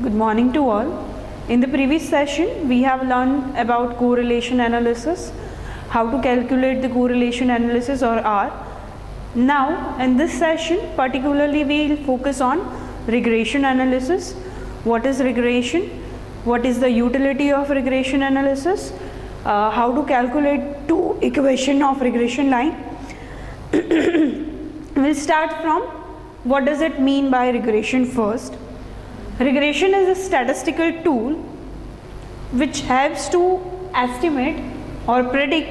Good morning to all. In the previous session, we have learned about correlation analysis, how to calculate the correlation analysis or R. Now, in this session, particularly we will focus on regression analysis. What is regression? What is the utility of regression analysis? How to calculate two equation of regression line. We'll start from what does it mean by regression first. Regression is a statistical tool which helps to estimate or predict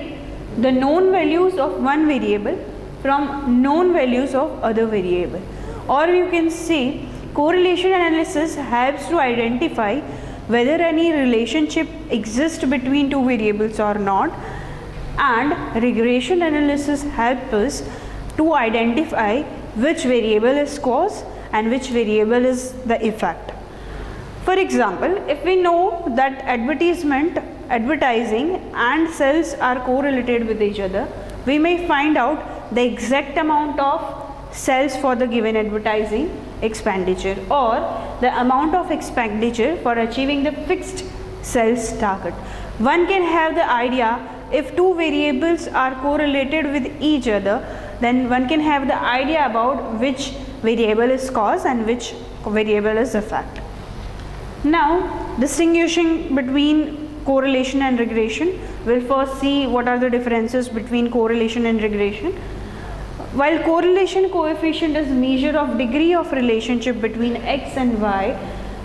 the known values of one variable from known values of other variable. Or you can say correlation analysis helps to identify whether any relationship exists between two variables or not, and regression analysis helps us to identify which variable is cause and which variable is the effect. For example, if we know that advertising and sales are correlated with each other, we may find out the exact amount of sales for the given advertising expenditure or the amount of expenditure for achieving the fixed sales target. One can have the idea if two variables are correlated with each other, then one can have the idea about which variable is cause and which variable is effect. Now, distinguishing between correlation and regression, we'll first see what are the differences between correlation and regression. While correlation coefficient is measure of degree of relationship between x and y,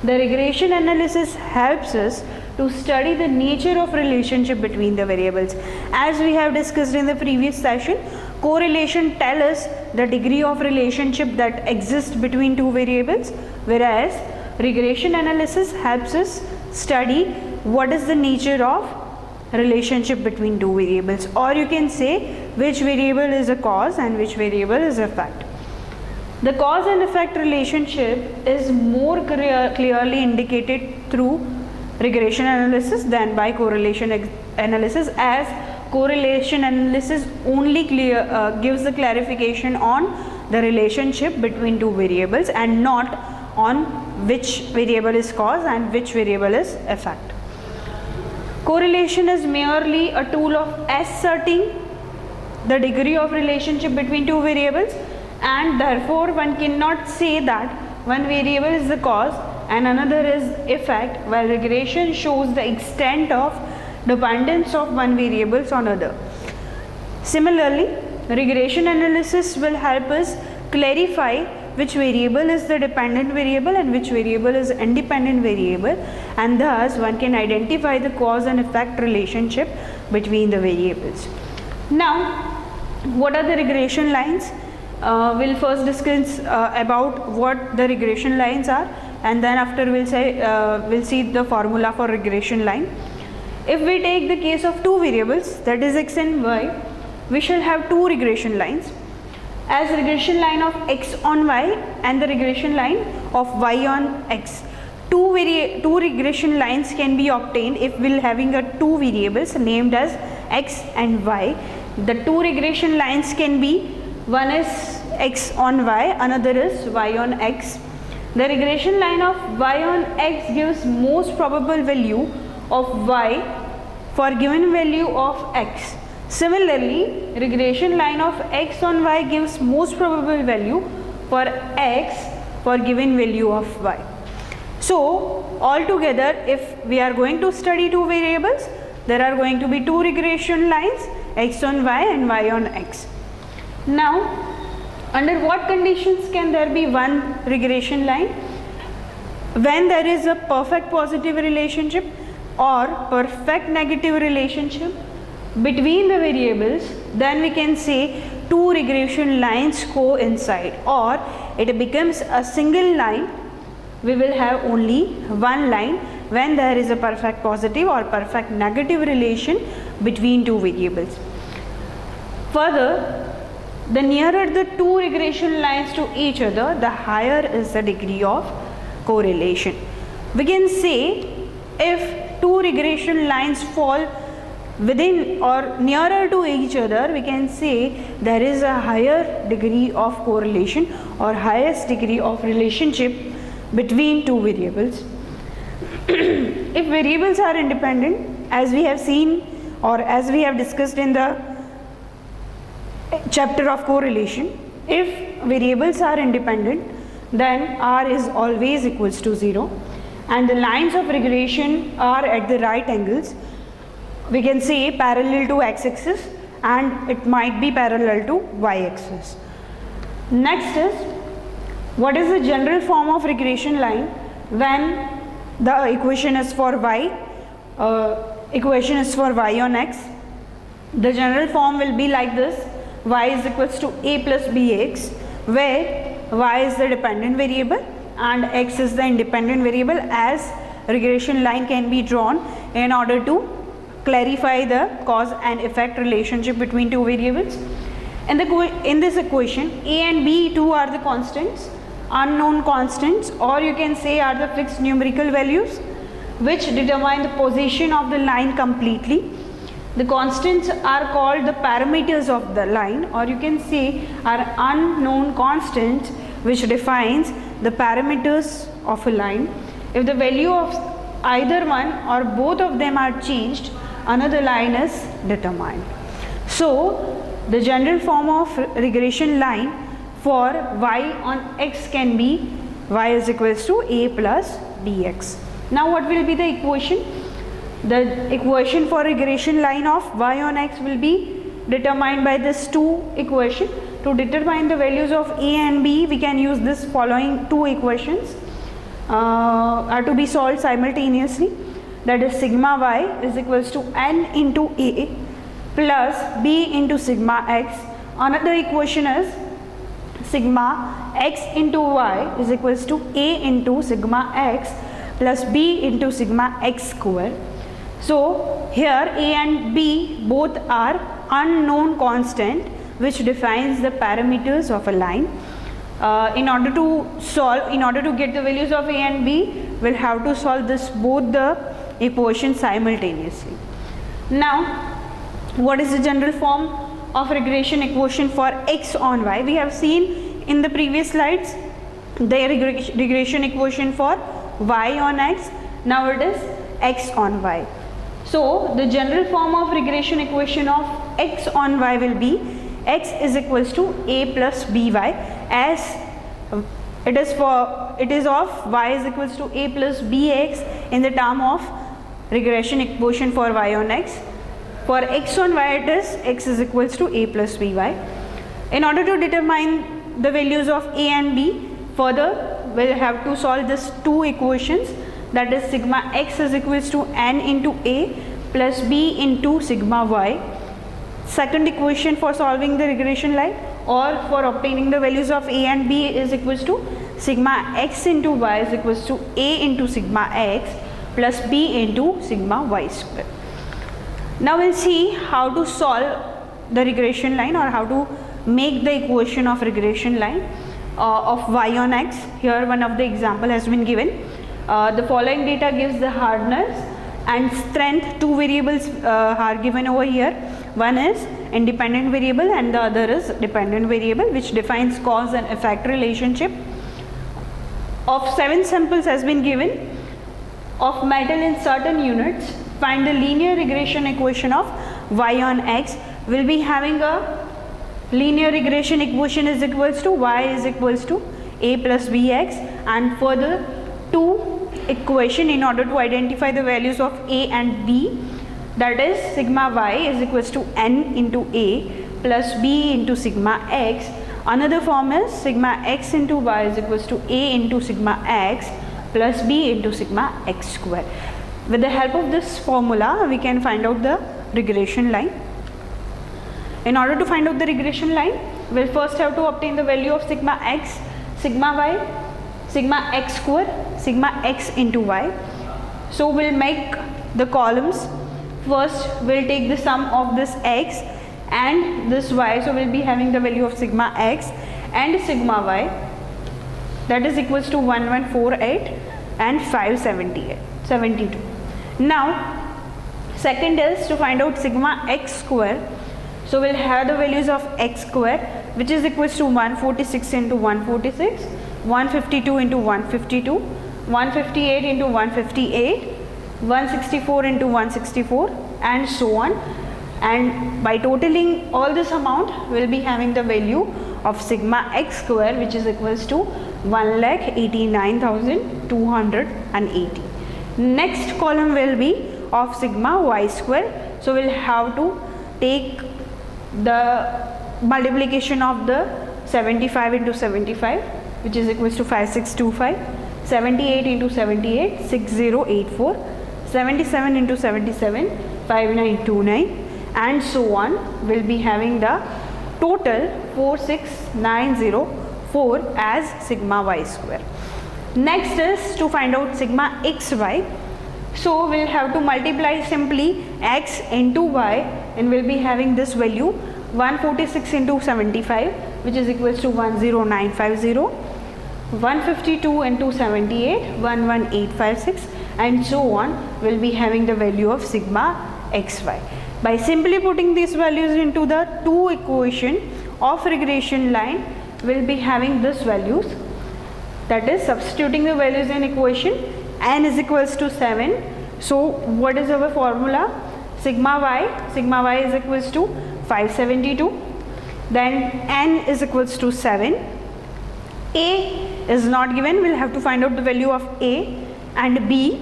the regression analysis helps us to study the nature of relationship between the variables. As we have discussed in the previous session, correlation tells us the degree of relationship that exists between two variables, whereas regression analysis helps us study what is the nature of relationship between two variables, or you can say which variable is a cause and which variable is effect. The cause and effect relationship is more clearly indicated through regression analysis than by correlation analysis, as correlation analysis only gives the clarification on the relationship between two variables and not on which variable is cause and which variable is effect. Correlation is merely a tool of ascertaining the degree of relationship between two variables, and therefore one cannot say that one variable is the cause and another is effect, while regression shows the extent of dependence of one variable on other. Similarly, regression analysis will help us clarify which variable is the dependent variable and which variable is independent variable, and thus one can identify the cause and effect relationship between the variables. Now, what are the regression lines? We'll first discuss about what the regression lines are, and then after we'll see the formula for regression line. If we take the case of two variables, that is x and y, we shall have two regression lines, as regression line of x on y and the regression line of y on x. Two regression lines can be obtained if we're having two variables named as x and y. The two regression lines can be, one is x on y, another is y on x. The regression line of y on x gives most probable value of y for given value of x. Similarly, regression line of x on y gives most probable value for x for given value of y. So, altogether, if we are going to study two variables, there are going to be two regression lines, x on y and y on x. Now, under what conditions can there be one regression line? When there is a perfect positive relationship or perfect negative relationship between the variables, then we can say two regression lines coincide, or it becomes a single line. We will have only one line when there is a perfect positive or perfect negative relation between two variables. Further, the nearer the two regression lines to each other, the higher is the degree of correlation. We can say if two regression lines fall within or nearer to each other, we can say there is a higher degree of correlation or highest degree of relationship between two variables. If variables are independent, as we have seen or as we have discussed in the chapter of correlation, if variables are independent, then R is always equals to 0, and the lines of regression are at the right angles. We can say parallel to x-axis, and it might be parallel to y-axis. Next is, what is the general form of regression line when the equation is for y on x? The general form will be like this: y is equals to a plus bx, where y is the dependent variable and x is the independent variable, as regression line can be drawn in order to clarify the cause and effect relationship between two variables. In this equation, a and b two are the constants, unknown constants, or you can say are the fixed numerical values which determine the position of the line completely. The constants are called the parameters of the line, or you can say are unknown constants which defines the parameters of a line. If the value of either one or both of them are changed, another line is determined. So the general form of regression line for y on x can be y is equals to a plus bx. Now what will be the equation? The equation for regression line of y on x will be determined by this two equation. To determine the values of a and b, we can use this following two equations are to be solved simultaneously. That is, sigma y is equals to n into a plus b into sigma x. Another equation is sigma x into y is equals to a into sigma x plus b into sigma x square. So here a and b both are unknown constant which defines the parameters of a line. In order to get the values of a and b, we'll have to solve both the equations simultaneously. Now, what is the general form of regression equation for x on y? We have seen in the previous slides the regression equation for y on x. Now it is x on y. So the general form of regression equation of x on y will be x is equals to a plus by, as it is of y is equals to a plus bx in the term of regression equation for y on x. For x on y, it is x is equals to a plus by. In order to determine the values of a and b, further we'll have to solve these two equations, that is sigma x is equals to n into a plus b into sigma y. Second equation for solving the regression line or for obtaining the values of a and b is equals to sigma x into y is equals to a into sigma x plus b into sigma y square. Now we'll see how to solve the regression line or how to make the equation of regression line of y on x. Here one of the example has been given. The following data gives the hardness and strength. Two variables are given over here. One is independent variable and the other is dependent variable, which defines cause and effect relationship. Of 7 samples has been given of metal in certain units. Find the linear regression equation of y on x. Will be having a linear regression equation is equals to y is equals to a plus bx, and further two equation in order to identify the values of a and b, that is sigma y is equals to n into a plus b into sigma x. Another form is sigma x into y is equals to a into sigma x plus b into sigma x square. With the help of this formula, we can find out the regression line. In order to find out the regression line, we'll first have to obtain the value of sigma x, sigma y, sigma x square, sigma x into y. So we'll make the columns. First we'll take the sum of this x and this y, so we'll be having the value of sigma x and sigma y, that is equals to 1148 and 572. Now second is to find out sigma x square. So we'll have the values of x square, which is equals to 146 into 146, 152 into 152, 158 into 158, 164 into 164, and so on. And by totaling all this amount, we'll be having the value of sigma x square, which is equals to 1,89,280. Next column will be of sigma y square. So we'll have to take the multiplication of the 75 into 75, which is equals to 5625, 78 into 78, 6084, 77 into 77, 5929, and so on. Will be having the total 46904 as sigma y square. Next is to find out sigma xy. So we'll have to multiply simply x into y, and we'll be having this value 146 into 75, which is equals to 10950, 152 into 78, 11856, and so on. Will be having the value of sigma xy. By simply putting these values into the two equation of regression line, we'll be having this values, that is substituting the values in equation. N is equals to 7. So what is our formula? Sigma y is equals to 572. Then N is equals to 7. A is not given, we'll have to find out the value of A and B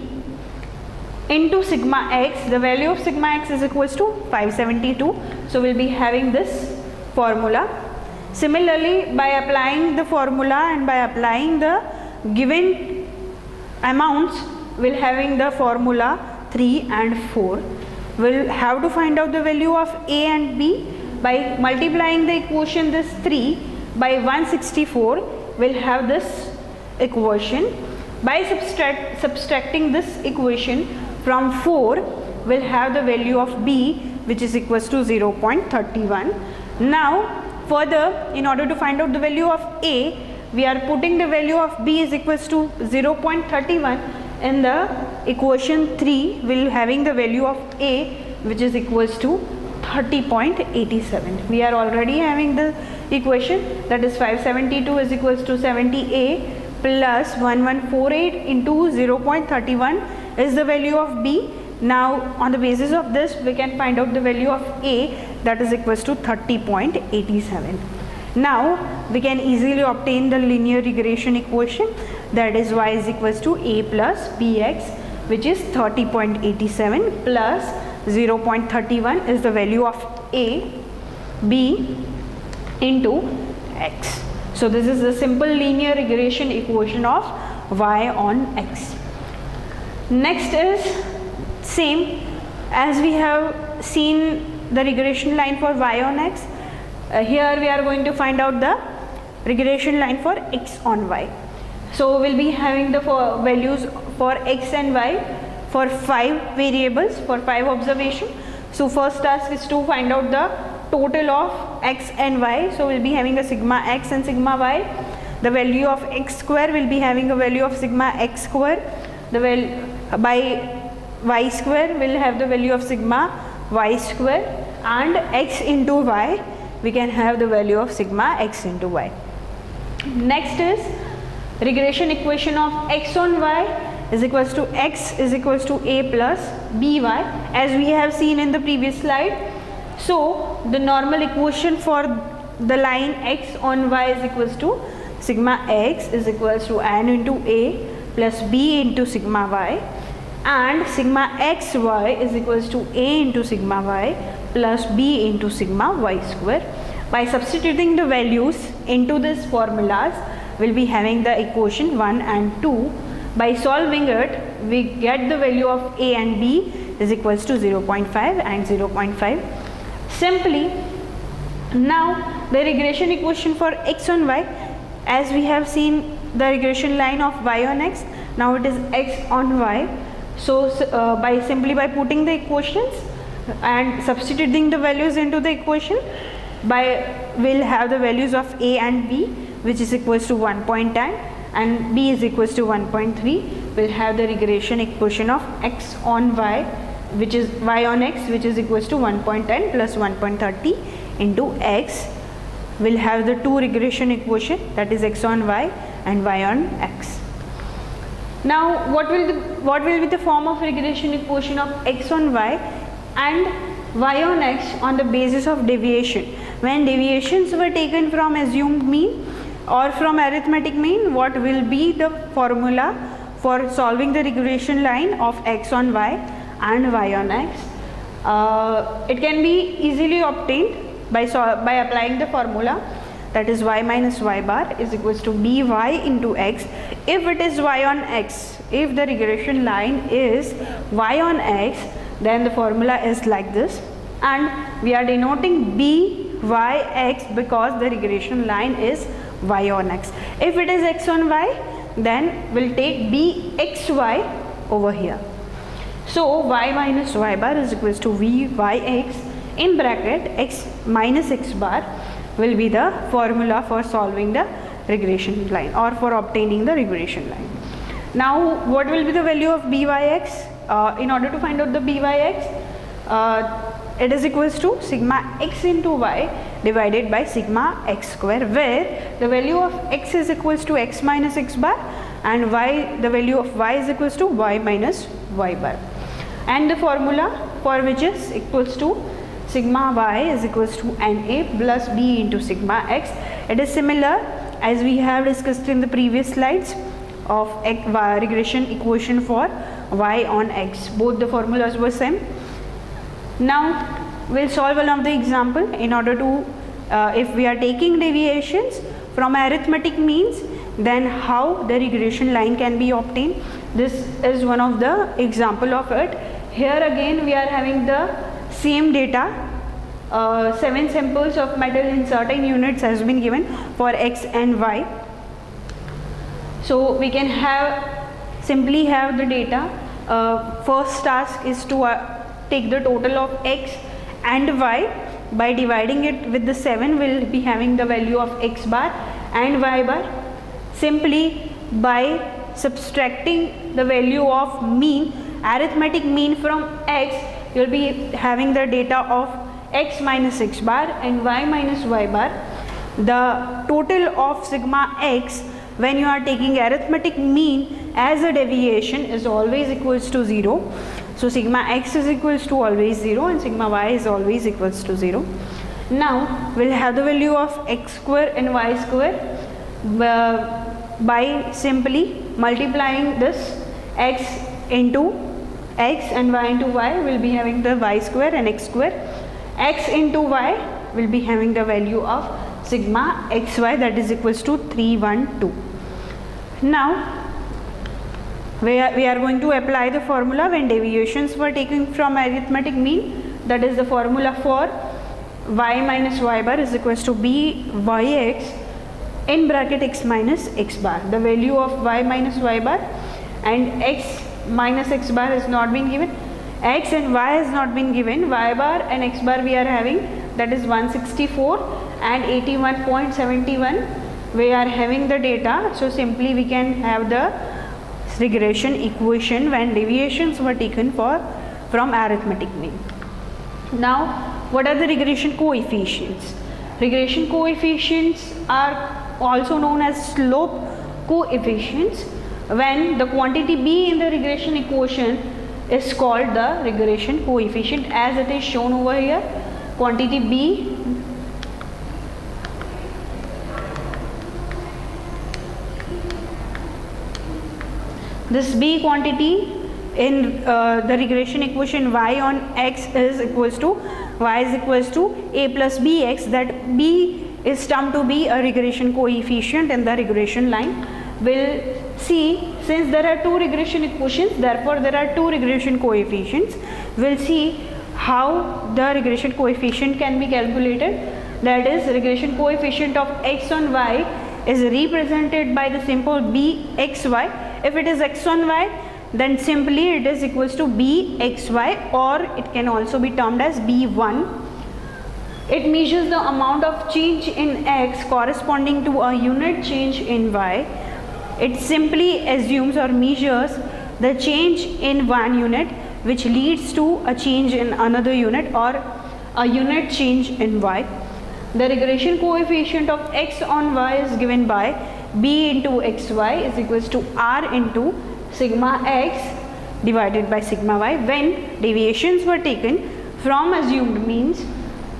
into sigma x. The value of sigma x is equals to 572. So we'll be having this formula. Similarly, by applying the formula and by applying the given amounts, we'll having the formula 3 and 4. We'll have to find out the value of A and B by multiplying the equation this 3 by 164. We'll have this equation. By subtracting this equation from 4, we'll have the value of B, which is equals to 0.31. Now further, in order to find out the value of A, we are putting the value of B is equals to 0.31 in the equation 3. We'll having the value of A, which is equals to 30.87. We are already having the equation, that is 572 is equals to 70A plus 1148 into 0.31 is the value of B. Now on the basis of this, we can find out the value of A, that is equals to 30.87. Now we can easily obtain the linear regression equation, that is y is equals to A plus Bx, which is 30.87 plus 0.31 is the value of A, B into x. So this is the simple linear regression equation of y on x. Next is same as we have seen the regression line for y on x. Here we are going to find out the regression line for x on y. So we'll be having the values for x and y for 5 variables, for 5 observations. So first task is to find out the total of x and y. So we'll be having a sigma x and sigma y. The value of x square will be having a value of sigma x square. By y square will have the value of sigma y square, and x into y we can have the value of sigma x into y. Next is regression equation of x on y is equals to x is equals to a plus by, as we have seen in the previous slide. So the normal equation for the line x on y is equals to sigma x is equals to n into a plus b into sigma y, and sigma xy is equals to a into sigma y plus b into sigma y square. By substituting the values into these formulas, we'll be having the equation 1 and 2. By solving it, we get the value of a and b is equals to 0.5 and 0.5. Simply, now the regression equation for x on y, as we have seen the regression line of y on x, now it is x on y. So by putting the equations and substituting the values into the equation, we'll have the values of a and b, which is equals to 1.10 and b is equals to 1.3. We'll have the regression equation of x on y, which is y on x, which is equals to 1.10 plus 1.30 into x. We'll have the two regression equation, that is x on y and y on x. Now what will be the form of regression equation of x on y and y on x on the basis of deviation? When deviations were taken from assumed mean or from arithmetic mean, what will be the formula for solving the regression line of x on y and y on x? It can be easily obtained by applying the formula, that is y minus y bar is equals to by into x. If it is y on x, if the regression line is y on x, then the formula is like this, and we are denoting byx because the regression line is y on x. If it is x on y, then we'll take bxy over here. So y minus y bar is equals to vyx in bracket x minus x bar will be the formula for solving the regression line or for obtaining the regression line. Now what will be the value of byx? In order to find out the byx, it is equals to sigma x into y divided by sigma x square, where the value of x is equals to x minus x bar and y, the value of y is equals to y minus y bar, and the formula for which is equals to sigma y is equals to na plus b into sigma x. It is similar as we have discussed in the previous slides of regression equation for y on x. Both the formulas were same. Now we'll solve one of the example in order to if we are taking deviations from arithmetic means, then how the regression line can be obtained. This is one of the example of it. Here again we are having the same data. 7 samples of metal in certain units has been given for x and y. So we can simply have the data. First task is to take the total of x and y. By dividing it with the 7, we'll be having the value of x bar and y bar. Simply by subtracting the value of mean, arithmetic mean from x, you'll be having the data of x minus x bar and y minus y bar. The total of sigma x when you are taking arithmetic mean as a deviation is always equals to 0. So sigma x is equals to always 0 and sigma y is always equals to 0. Now we'll have the value of x square and y square by simply multiplying this x into x and y into y, will be having the y square and x square. X into y will be having the value of sigma xy, that is equals to 312. Now we are going to apply the formula when deviations were taken from arithmetic mean, that is the formula for y minus y bar is equals to byx in bracket x minus x bar. The value of y minus y bar and x minus x bar is not been given, x and y has not been given, y bar and x bar we are having, that is 164 and 81.71 we are having the data. So simply we can have the regression equation when deviations were taken from arithmetic mean. Now what are the regression coefficients? Regression coefficients are also known as slope coefficients when the quantity b in the regression equation is called the regression coefficient, as it is shown over here. Quantity b this b quantity in the regression equation y on x is equals to y is equals to a plus bx, that b is termed to be a regression coefficient in the regression line. We'll see, since there are two regression equations, therefore there are two regression coefficients. We'll see how the regression coefficient can be calculated. That is, regression coefficient of x on y is represented by the simple bxy. If it is x on y, then simply it is equals to bxy, or it can also be termed as b1. It measures the amount of change in x corresponding to a unit change in y. It simply assumes or measures the change in one unit which leads to a change in another unit or a unit change in y. The regression coefficient of x on y is given by b into xy is equals to r into sigma x divided by sigma y when deviations were taken from assumed means,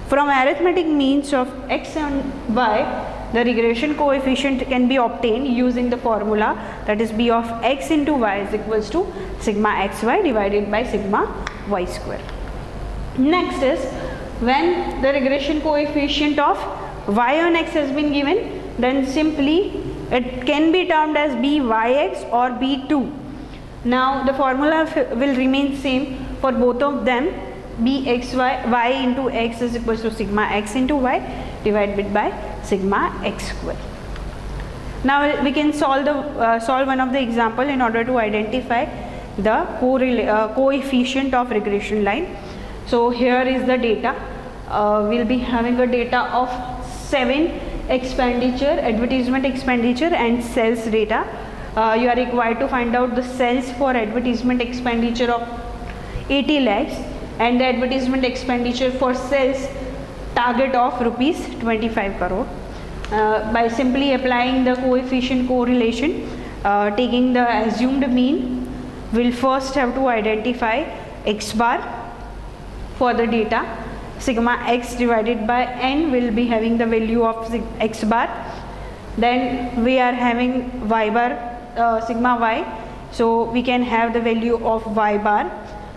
from arithmetic means of x and y. The regression coefficient can be obtained using the formula, that is b of x into y is equals to sigma xy divided by sigma y square. Next is when the regression coefficient of y on x has been given, then simply it can be termed as byx or b2. Now the formula will remain same for both of them. bxy, y into x is equals to sigma x into y divided by sigma x square. Now we can solve one of the example in order to identify the coefficient of regression line. So here is the data. We'll be having a data of 7 expenditure, advertisement expenditure and sales data. You are required to find out the sales for advertisement expenditure of 80 lakhs and the advertisement expenditure for sales target of rupees 25 crore. By simply applying the coefficient correlation, taking the assumed mean, we'll first have to identify x bar for the data. Sigma x divided by n will be having the value of x bar. Then we are having y bar, sigma y, so we can have the value of y bar,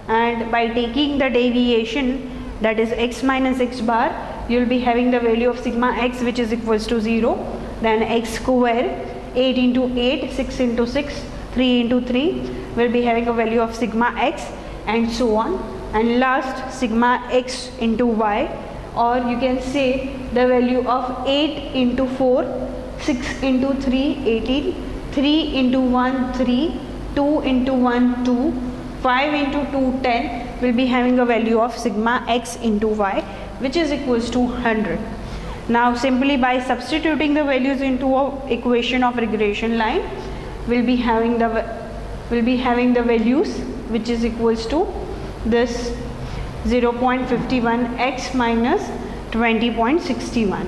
and by taking the deviation, that is x minus x bar, you will be having the value of sigma x which is equals to 0. Then x square, 8 into 8, 6 into 6, 3 into 3 will be having a value of sigma x, and so on. And last, sigma x into y, or you can say the value of 8 into 4, 6 into 3, 18, 3 into 1, 3, 2 into 1, 2, 5 into 2, 10 will be having a value of sigma x into y which is equals to 100. Now simply by substituting the values into a equation of regression line, we'll be having the values which is equals to this 0.51x minus 20.61.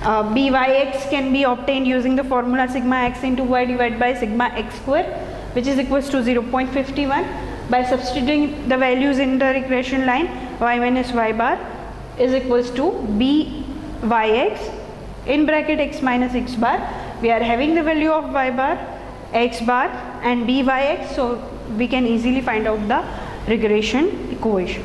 byx can be obtained using the formula sigma x into y divided by sigma x square which is equals to 0.51. By substituting the values in the regression line, y minus y bar is equals to byx in bracket x minus x bar. We are having the value of y bar, x bar and byx, so we can easily find out the regression equation.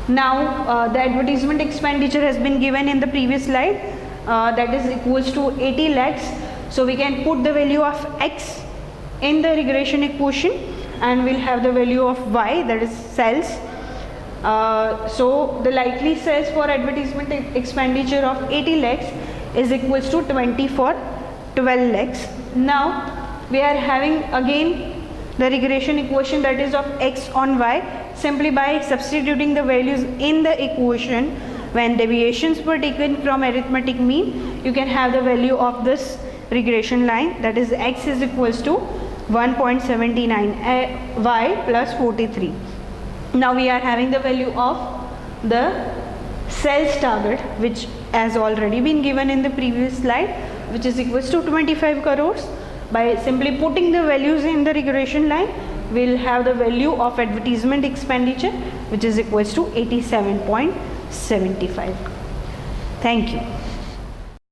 Now the advertisement expenditure has been given in the previous slide, that is equals to 80 lakhs. So we can put the value of x in the regression equation and we'll have the value of y, that is sales. So the likely sales for advertisement expenditure of 80 lakhs is equals to 20 for 12 lakhs. Now we are having again the regression equation, that is of x on y. Simply by substituting the values in the equation when deviations were taken from arithmetic mean, you can have the value of this regression line, that is x is equals to 1.79 y plus 43. Now we are having the value of the sales target which has already been given in the previous slide, which is equals to 25 crores. By simply putting the values in the regression line, we will have the value of advertisement expenditure which is equals to 87.75. Thank you.